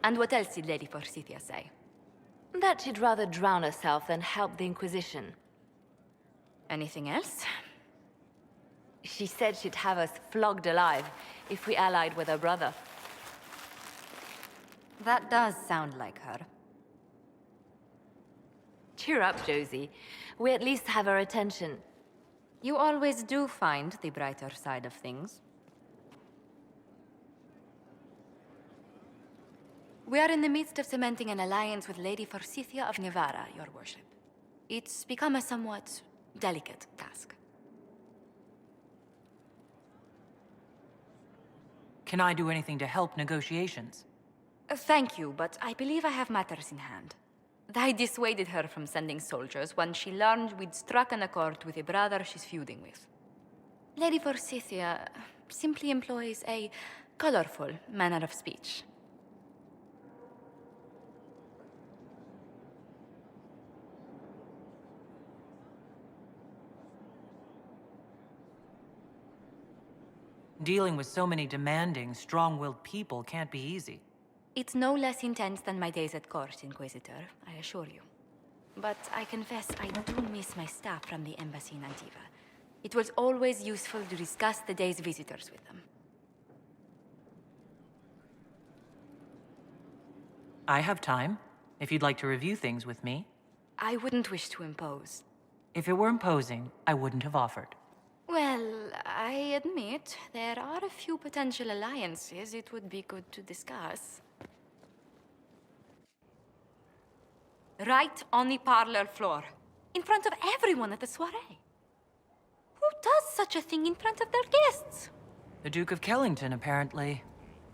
And what else did Lady Forsythia say? That she'd rather drown herself than help the Inquisition. Anything else? She said she'd have us flogged alive if we allied with her brother. That does sound like her. Cheer up, Josie. We at least have her attention. You always do find the brighter side of things. We are in the midst of cementing an alliance with Lady Forsythia of Navarra, your worship. It's become a somewhat delicate task. Can I do anything to help negotiations? Thank you, but I believe I have matters in hand. I dissuaded her from sending soldiers when she learned we'd struck an accord with a brother she's feuding with. Lady Forsythia simply employs a colorful manner of speech. Dealing with so many demanding, strong-willed people can't be easy. It's no less intense than my days at court, Inquisitor, I assure you. But I confess I do miss my staff from the embassy in Antiva. It was always useful to discuss the day's visitors with them. I have time, if you'd like to review things with me. I wouldn't wish to impose. If it were imposing, I wouldn't have offered. Well, I admit there are a few potential alliances it would be good to discuss. Right on the parlor floor, in front of everyone at the soiree. Who does such a thing in front of their guests? The Duke of Kellington, apparently.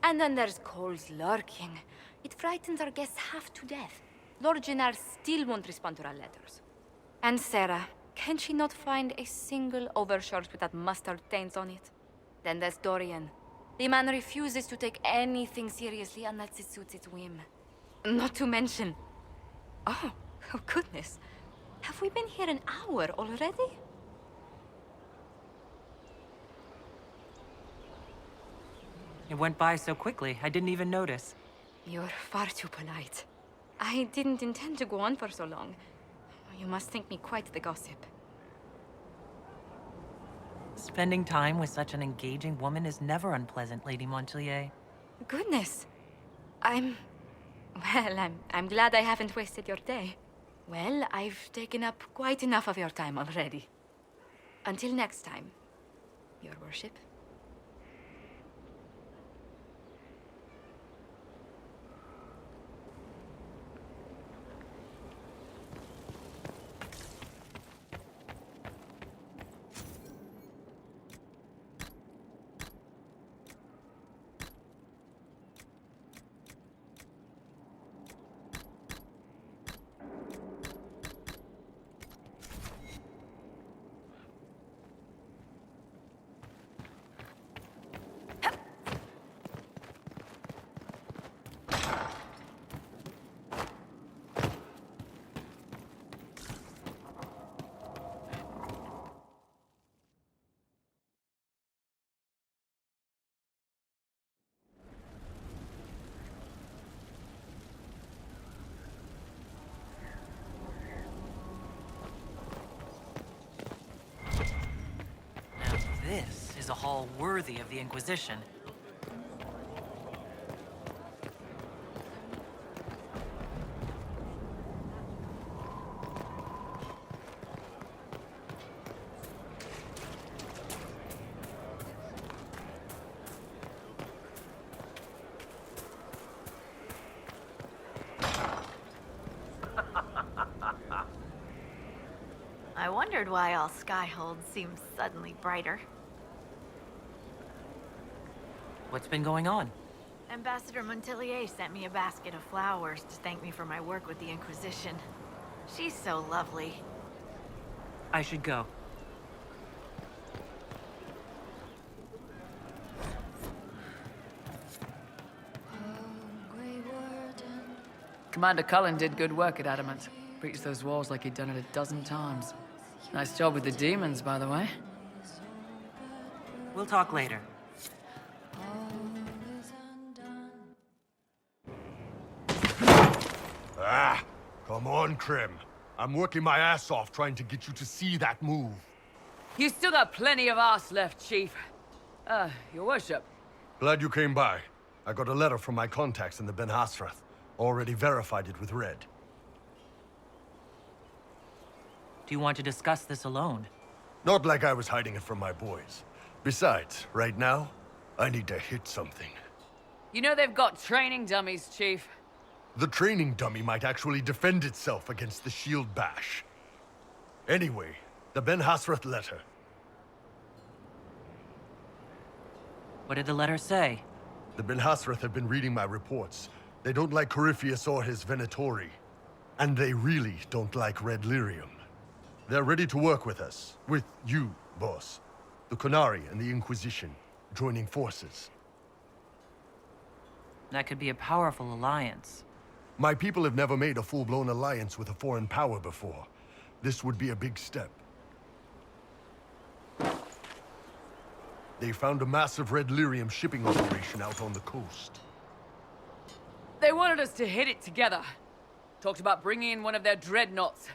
And then there's Cole's lurking. It frightens our guests half to death. Lord Gennard still won't respond to our letters. And Sarah, can she not find a single overshirt without mustard stains on it? Then there's Dorian. The man refuses to take anything seriously unless it suits its whim. Not to mention... Oh goodness. Have we been here an hour already? It went by so quickly, I didn't even notice. You're far too polite. I didn't intend to go on for so long. You must think me quite the gossip. Spending time with such an engaging woman is never unpleasant, Lady Montelier. Goodness. I'm glad I haven't wasted your day. Well, I've taken up quite enough of your time already. Until next time, your worship. This is a hall worthy of the Inquisition. I wondered why all Skyhold seemed suddenly brighter. What's been going on? Ambassador Montelier sent me a basket of flowers to thank me for my work with the Inquisition. She's so lovely. I should go. Commander Cullen did good work at Adamant. Breached those walls like he'd done it a dozen times. Nice job with the demons, by the way. We'll talk later. Come on, Krim. I'm working my ass off trying to get you to see that move. You still got plenty of arse left, Chief. Your worship. Glad you came by. I got a letter from my contacts in the Ben Hasrath. Already verified it with Red. Do you want to discuss this alone? Not like I was hiding it from my boys. Besides, right now, I need to hit something. You know they've got training dummies, Chief. The training dummy might actually defend itself against the shield bash. Anyway, the Ben Hasrath letter. What did the letter say? The Ben Hasrath have been reading my reports. They don't like Corypheus or his Venatori. And they really don't like Red Lyrium. They're ready to work with us. With you, boss. The Qunari and the Inquisition, joining forces. That could be a powerful alliance. My people have never made a full-blown alliance with a foreign power before. This would be a big step. They found a massive Red Lyrium shipping operation out on the coast. They wanted us to hit it together. Talked about bringing in one of their dreadnoughts.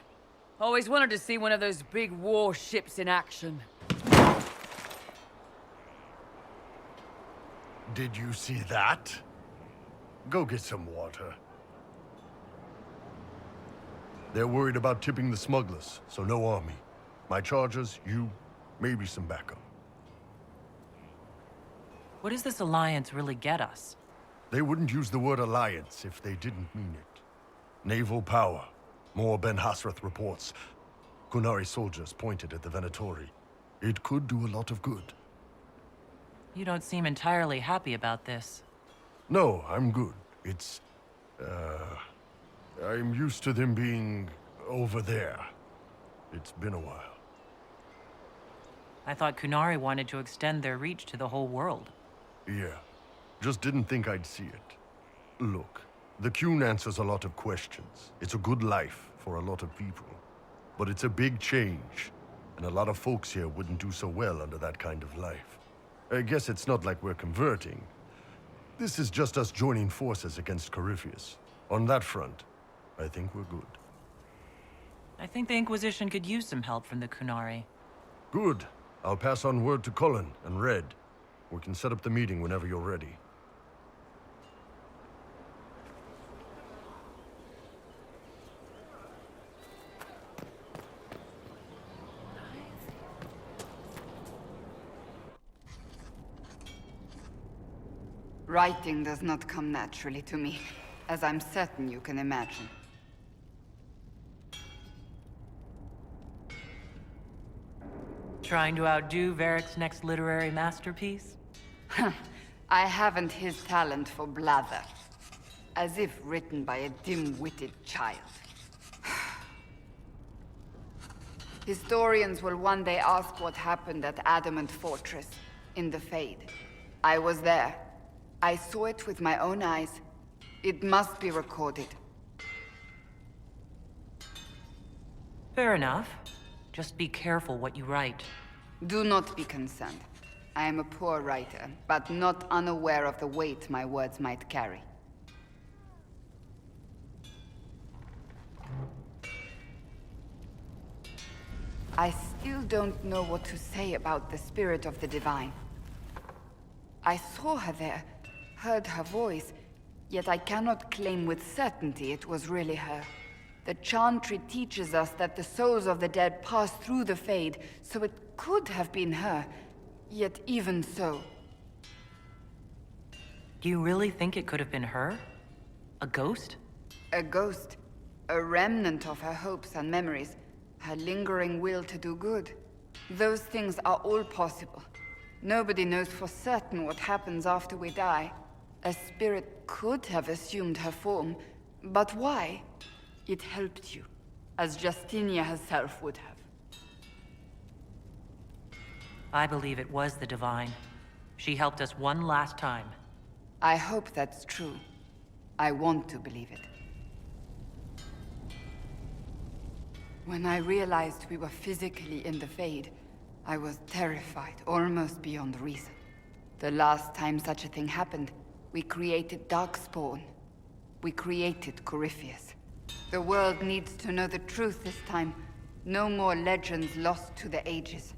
Always wanted to see one of those big warships in action. Did you see that? Go get some water. They're worried about tipping the smugglers, so no army. My chargers, you, maybe some backup. What does this alliance really get us? They wouldn't use the word alliance if they didn't mean it. Naval power. More Ben Hasrath reports. Qunari soldiers pointed at the Venatori. It could do a lot of good. You don't seem entirely happy about this. No, I'm good. It's... I'm used to them being over there. It's been a while. I thought Qunari wanted to extend their reach to the whole world. Yeah. Just didn't think I'd see it. Look, the Qun answers a lot of questions. It's a good life for a lot of people. But it's a big change, and a lot of folks here wouldn't do so well under that kind of life. I guess it's not like we're converting. This is just us joining forces against Corypheus. On that front, I think we're good. I think the Inquisition could use some help from the Qunari. Good. I'll pass on word to Cullen and Red. We can set up the meeting whenever you're ready. Writing does not come naturally to me, as I'm certain you can imagine. Trying to outdo Varric's next literary masterpiece? I haven't his talent for blather. As if written by a dim-witted child. Historians will one day ask what happened at Adamant Fortress, in the Fade. I was there. I saw it with my own eyes. It must be recorded. Fair enough. Just be careful what you write. Do not be concerned. I am a poor writer, but not unaware of the weight my words might carry. I still don't know what to say about the spirit of the Divine. I saw her there, heard her voice, yet I cannot claim with certainty it was really her. The Chantry teaches us that the souls of the dead pass through the Fade, so it could have been her. Yet even so... Do you really think it could have been her? A ghost? A ghost. A remnant of her hopes and memories. Her lingering will to do good. Those things are all possible. Nobody knows for certain what happens after we die. A spirit could have assumed her form, but why? It helped you, as Justinia herself would have. I believe it was the Divine. She helped us one last time. I hope that's true. I want to believe it. When I realized we were physically in the Fade, I was terrified, almost beyond reason. The last time such a thing happened, we created Darkspawn. We created Corypheus. The world needs to know the truth this time. No more legends lost to the ages.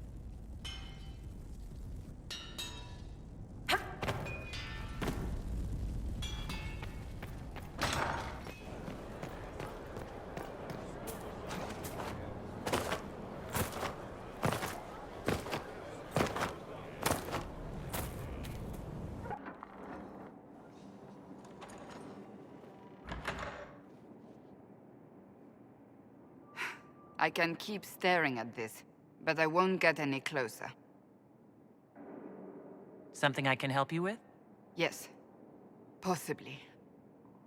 I can keep staring at this, but I won't get any closer. Something I can help you with? Yes. Possibly.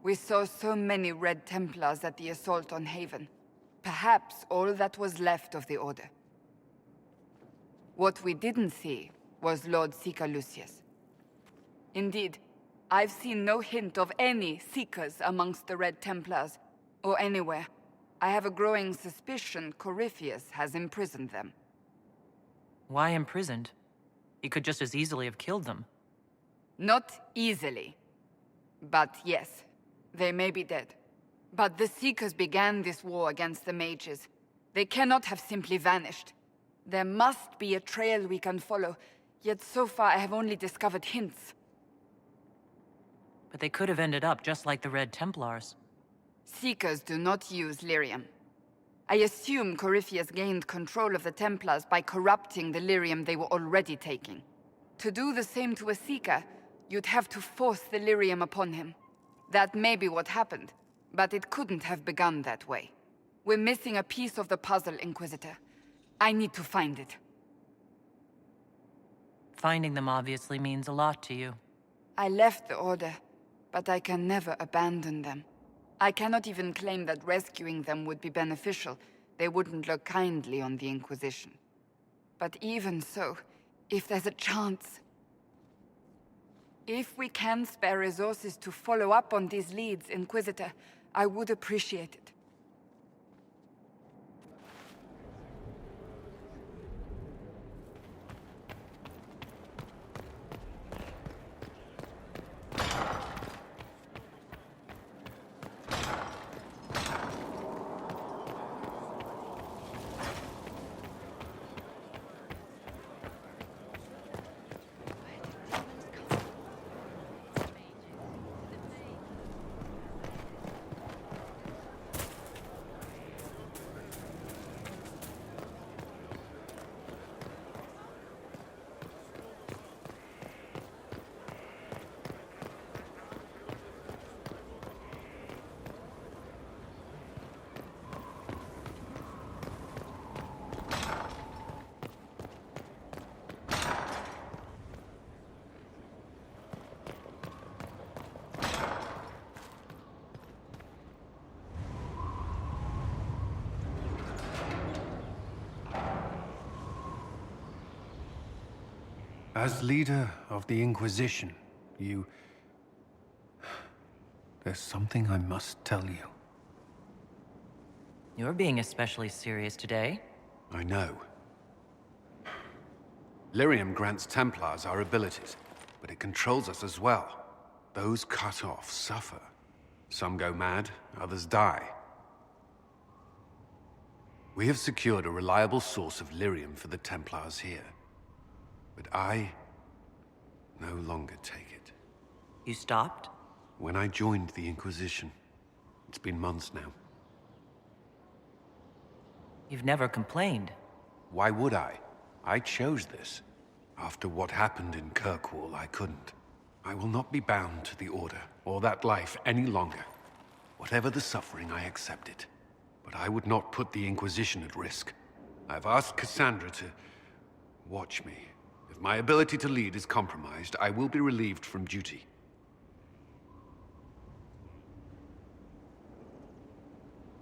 We saw so many Red Templars at the assault on Haven. Perhaps all that was left of the Order. What we didn't see was Lord Seeker Lucius. Indeed, I've seen no hint of any Seekers amongst the Red Templars, or anywhere. I have a growing suspicion Corypheus has imprisoned them. Why imprisoned? He could just as easily have killed them. Not easily. But yes, they may be dead. But the Seekers began this war against the mages. They cannot have simply vanished. There must be a trail we can follow, yet so far I have only discovered hints. But they could have ended up just like the Red Templars. Seekers do not use lyrium. I assume Corypheus gained control of the Templars by corrupting the lyrium they were already taking. To do the same to a Seeker, you'd have to force the lyrium upon him. That may be what happened, but it couldn't have begun that way. We're missing a piece of the puzzle, Inquisitor. I need to find it. Finding them obviously means a lot to you. I left the Order, but I can never abandon them. I cannot even claim that rescuing them would be beneficial. They wouldn't look kindly on the Inquisition. But even so, if there's a chance... If we can spare resources to follow up on these leads, Inquisitor, I would appreciate it. As leader of the Inquisition, there's something I must tell you. You're being especially serious today. I know. Lyrium grants Templars our abilities, but it controls us as well. Those cut off suffer. Some go mad, others die. We have secured a reliable source of lyrium for the Templars here. But I no longer take it. You stopped? When I joined the Inquisition. It's been months now. You've never complained. Why would I? I chose this. After what happened in Kirkwall, I couldn't. I will not be bound to the Order, or that life any longer. Whatever the suffering, I accept it. But I would not put the Inquisition at risk. I've asked Cassandra to watch me. If my ability to lead is compromised, I will be relieved from duty.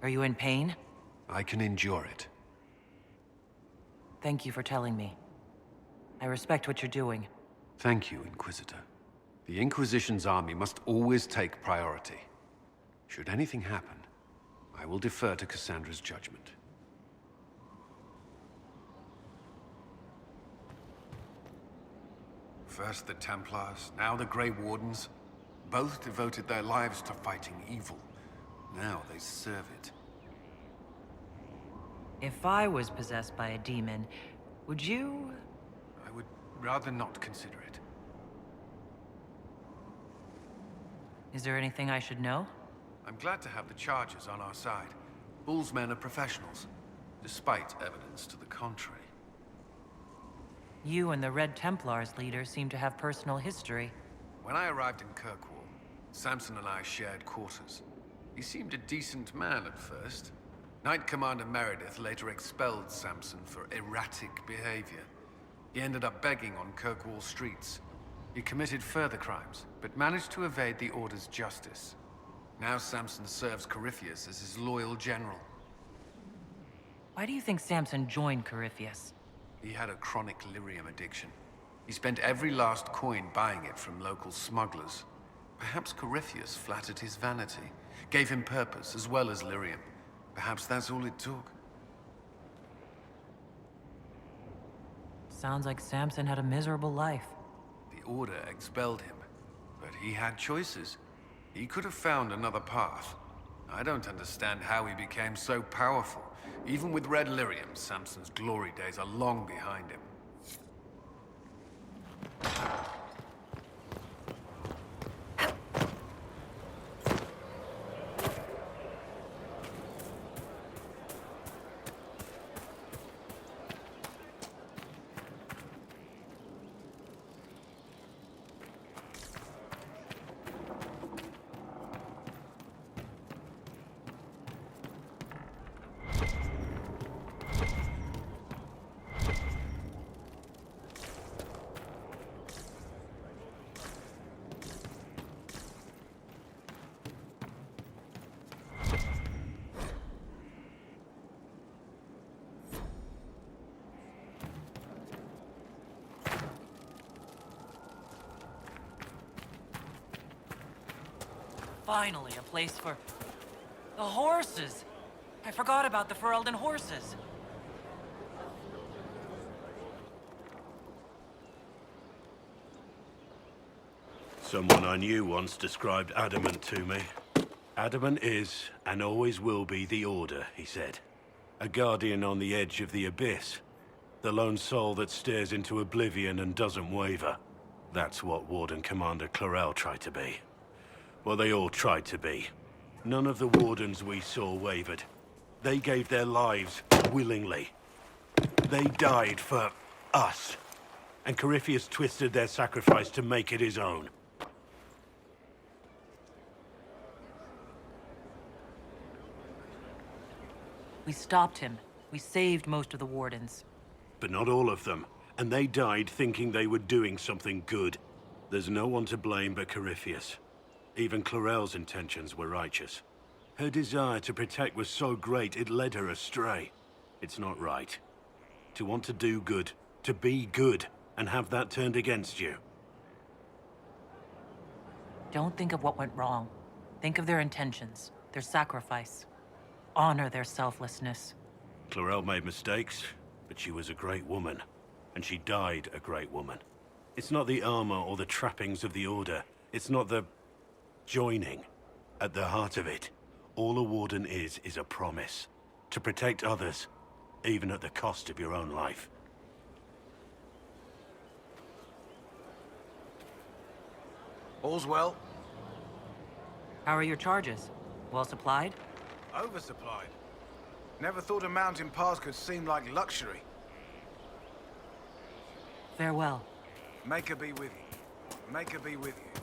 Are you in pain? I can endure it. Thank you for telling me. I respect what you're doing. Thank you, Inquisitor. The Inquisition's army must always take priority. Should anything happen, I will defer to Cassandra's judgment. First the Templars, now the Grey Wardens. Both devoted their lives to fighting evil. Now they serve it. If I was possessed by a demon, would you... I would rather not consider it. Is there anything I should know? I'm glad to have the Chargers on our side. Bull's men are professionals, despite evidence to the contrary. You and the Red Templars leader seem to have personal history. When I arrived in Kirkwall, Samson and I shared quarters. He seemed a decent man at first. Knight Commander Meredith later expelled Samson for erratic behavior. He ended up begging on Kirkwall streets. He committed further crimes, but managed to evade the Order's justice. Now Samson serves Corypheus as his loyal general. Why do you think Samson joined Corypheus? He had a chronic lyrium addiction. He spent every last coin buying it from local smugglers. Perhaps Corypheus flattered his vanity, gave him purpose as well as lyrium. Perhaps that's all it took. Sounds like Samson had a miserable life. The Order expelled him, but he had choices. He could have found another path. I don't understand how he became so powerful. Even with Red Lyrium, Samson's glory days are long behind him. Finally, a place for... the horses! I forgot about the Ferelden horses. Someone I knew once described Adamant to me. Adamant is, and always will be, the Order, he said. A guardian on the edge of the abyss. The lone soul that stares into oblivion and doesn't waver. That's what Warden Commander Clarel tried to be. Well, they all tried to be. None of the Wardens we saw wavered. They gave their lives willingly. They died for us. And Corypheus twisted their sacrifice to make it his own. We stopped him. We saved most of the Wardens. But not all of them. And they died thinking they were doing something good. There's no one to blame but Corypheus. Even Clarel's intentions were righteous. Her desire to protect was so great it led her astray. It's not right. To want to do good, to be good, and have that turned against you. Don't think of what went wrong. Think of their intentions, their sacrifice. Honor their selflessness. Clarel made mistakes, but she was a great woman. And she died a great woman. It's not the armor or the trappings of the Order. It's not the... joining. At the heart of it, all a Warden is a promise. To protect others, even at the cost of your own life. All's well. How are your charges? Well supplied? Oversupplied. Never thought a mountain pass could seem like luxury. Farewell. Make her be with you. Make her be with you.